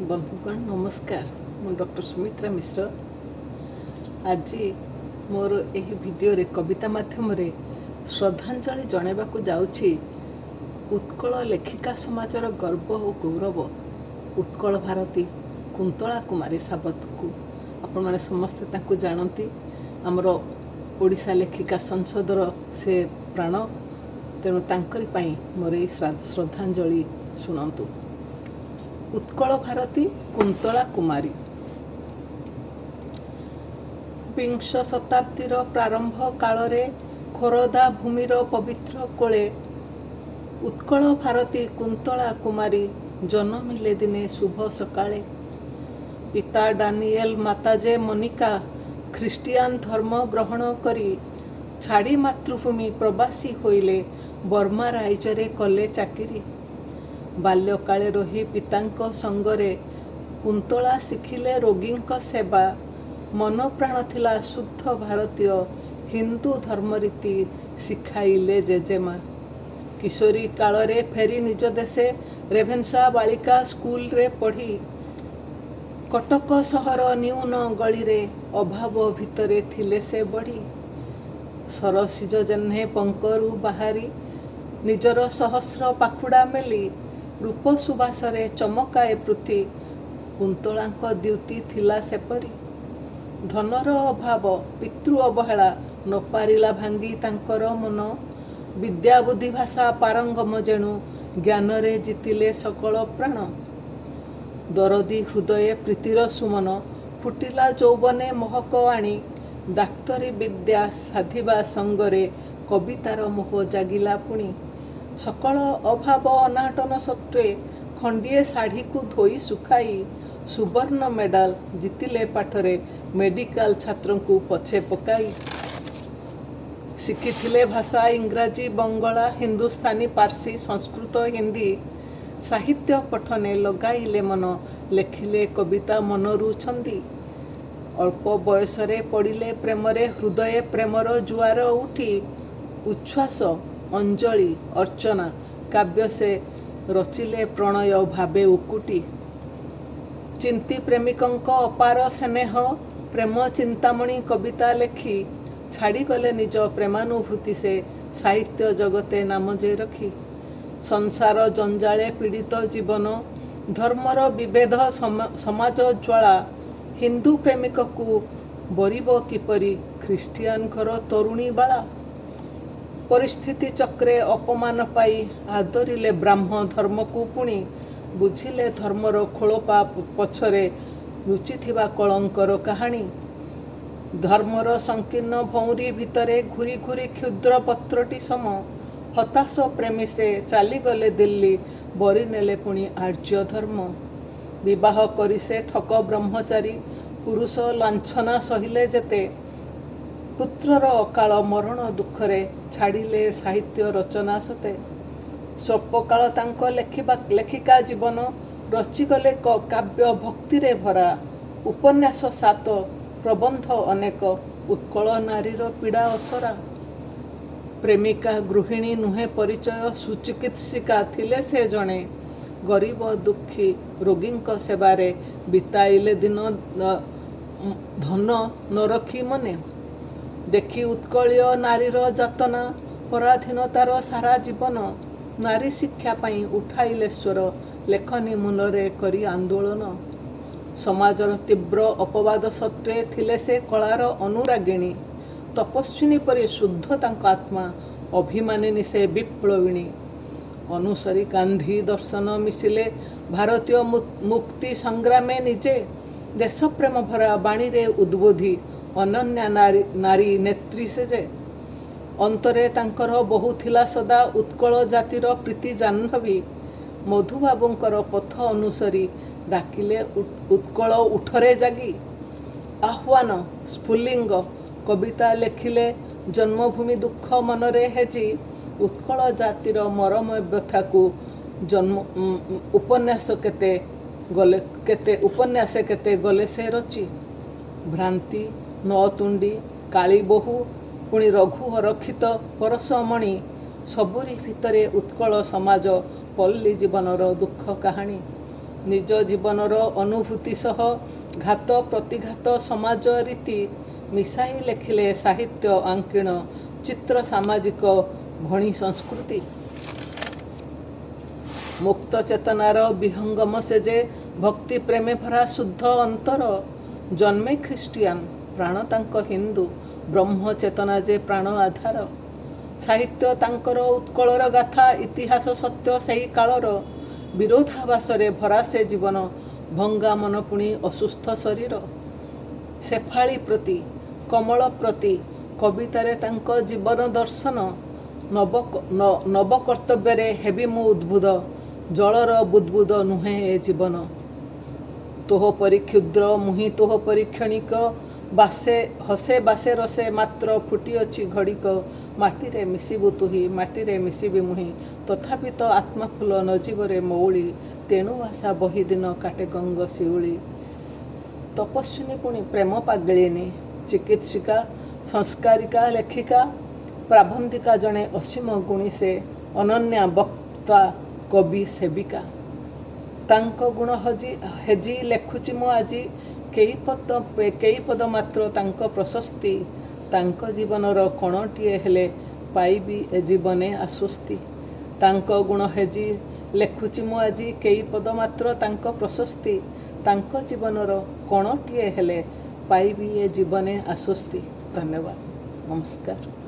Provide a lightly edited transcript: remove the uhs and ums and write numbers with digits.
बंधुगण नमस्कार। मु डॉक्टर सुमित्रा मिश्र आज मोर यही वीडियो रे कविता माध्यम रे श्रद्धांजलि जणाइबाकू जाउछि उत्कल लेखिका समाजर गर्व और गौरव उत्कल भारती कुंतला कुमारी सावत को आपण माने समस्ते तांको जानती। आमर ओडिशा लेखिका संसदर से प्राण, तेणु तांकरी पई मोर एही श्रद्धांजलि शुणंतु। उत्कल भारती कुंतला कुमारी। विंश शताब्दीर प्रारंभ कालरे खोरदा भूमिर पवित्र कोले उत्कल भारती कुंतला कुमारी जन्मिले दिने शुभ सकाळे। पिता डानिएल माताजे मनिका ख्रिस्टियान धर्म ग्रहण करी छाड़ी मातृभूमि प्रवासी होइले बर्मा राइजरे कले चाकिरी। बाल्यकाले रही पितांक संगरे कुंतला शिखिले रोगींक सेवा। मन प्राण थिला शुद्ध भारतीय हिंदू धर्मरीति शिखाइले जेजेमा। किशोरी कालरे फेरी निज देशे रेभेन्सा बालिका स्कूल रे पढ़ी कटक सहर न्यून गली रे अभाव भितरे थिले से बढ़ी। सरसिज जेन्हे पंकरु बाहारी निजर सहस्र पाखुड़ा मेली रूप सुबासरे चमकाए पृथ्वी कुंतलांक द्युति थिला सेपरी। धनर अभाव पितृ अवहेला न पारिला भांगी तांकर मन। विद्या बुद्धि भाषा पारंगम जेणु ज्ञान रे जितिले सकल प्राण। दरदी हृदय प्रीतिर सुमन फुटिला यौवने महक आणी। डाक्तरी विद्या साधिबा संगरे कवितार मोह जागिला पुणी। सकल अभाव अनाटन सत्वे खंडिए शाढ़ी को धोई सुखाई सुवर्ण मेडाल जितिले पाठरे मेडिकल छात्र को पछे पकाई। शिखिथिले भाषा इंग्राजी बंगला हिंदुस्तानी पारसी संस्कृत हिंदी। साहित्य पठने लगाइले मन लेखिले कविता मनरु छंदी। अल्प बयसरे पड़िले प्रेमरे हृदय प्रेमर जुआर उठी। उच्छ्वास अंजलि अर्चना काव्य से रचिले प्रणय भावे उकुटी। चिंती प्रेमिकंक अपार स्नेह प्रेम चिंतामणि कविता लेखी छाड़ी गले निज प्रेमानुभूति से साहित्य जगते नाम जे रखी। संसार जंजाले पीड़ित जीवन धर्मर विभेद समाज ज्वाला हिंदू प्रेमिक को बरिब किपरि ख्रिस्टियान घर तरुणी बाला। परिस्थिति चक्रे अपमान पाई आदरिले ब्राह्म धर्म को पुणी बुझिले धर्मर खोलपा पछरे लुचिथिबा कलंकर कहानी। धर्मर संकीर्ण भौरी भितरे घुरी घुरी क्षुद्र पत्रटी सम हताश प्रेमी से चालीगले दिल्ली बरी नेले पुणी आर्य धर्म। विवाह करी से ठक ब्रह्मचारी पुरुष लांछना सहिले जेते पुत्रर अकाल मरण दुखरे छाड़िले साहित्य रचना सते। स्वल्पकाल तांको लेखिका जीवन रचिगले काव्य भक्ति रे भरा। उपन्यास 7 प्रबंध अनेक उत्कल नारीर पीड़ा असरा। प्रेमिका गृहिणी नुहे परिचय सुचिकित्सिका थिले से जणे। गरीब दुखी रोगींक सेवारे बिताइले दिन धन न रखी मने। देखी उत्कलीय नारीर जातना पराधीनतार सारा जीवन। नारी शिक्षा पाई उठाइले स्वर लेखनी मुनरे करी आंदोलन। समाजर तीव्र अपवाद सत्वे थिले से कलार अनुरागिणी। तपस्विनी परि शुद्ध तांको आत्मा अभिमानिनी से विप्लविणी। अनुसरी गांधी दर्शन मिसिले भारतीय मुक्ति संग्रामे निजे। देश प्रेम भरा बाणी रे उद्बोधी अनन्या नारी नेत्री से जे। अंतरे तांकर बहु थिला सदा उत्कल जातिर प्रीति जाह्नवी। मधुबाबुंकर पथ अनुसरी डाकिले उत्कल उठरे जागी। आह्वान स्फुलिंग कविता लेखिले जन्मभूमि दुख मनरे हेजी। उत्कल जातिर मरम व्यथा को जन्म उपन्यास केते गले से रची। भ्रांति नौतुंडी काली बहु पुणी रघु हरक्षित परसमणि सबुरी भितरे उत्कल समाज पल्ली जीवनर दुख कहानी। निज जीवनर अनुभूति सह घात प्रतिघात समाज रीति मिसाई लेखिले साहित्य आंकिण चित्र सामाजिक भणी संस्कृति। मुक्त चेतनार विहंगम से जे भक्ति प्रेमे भरा शुद्ध अंतर। जन्मे ख्रिस्टियान प्राण तांक हिंदू ब्रह्म चेतना जे प्राण आधार। साहित्य तांकर उत्कलर गाथा इतिहास सत्य सही कालर। विरोधाभासरे भरा से जीवन भंगा मन पुणी असुस्थ शरीर। शेफाली प्रति कमल प्रति कवितारे तांक जीवन दर्शन। नव कर्तव्य हेबी मु उद्बुद जलर बुद्बुद नुहे ए जीवन। तोह परि क्षुद्र मुहि तोह परि क्षणिक बासे हसे बासे रसे मात्र फुटी अछि घड़िक। माटीरे मिसिबु तुही माटीरे मिसिबि मुहि तथापि तो आत्मा फुल नजीवरे मौली। तेणु आशा बही दिन काटे गंग शिउली। तपस्विनी पुणी प्रेम पागलिनी चिकित्सिका संस्कारिका लेखिका प्राबंधिका जड़े असीम गुणी से अनन्या वक्ता कवि सेविका। तांको गुण हेजी लेखुची मु आजी केई पद मात्र तांको प्रशस्ति। तांको जीवनर कणटिए हेले पाइबी ए जीवने आश्वस्ति। तांको गुण हेजी लेखुची मु आजी केई पद मात्र तांको प्रशस्ति। तांको जीवनर कणटिए हेले पाइबी ए जीवने आश्वस्ति। धन्यवाद, नमस्कार।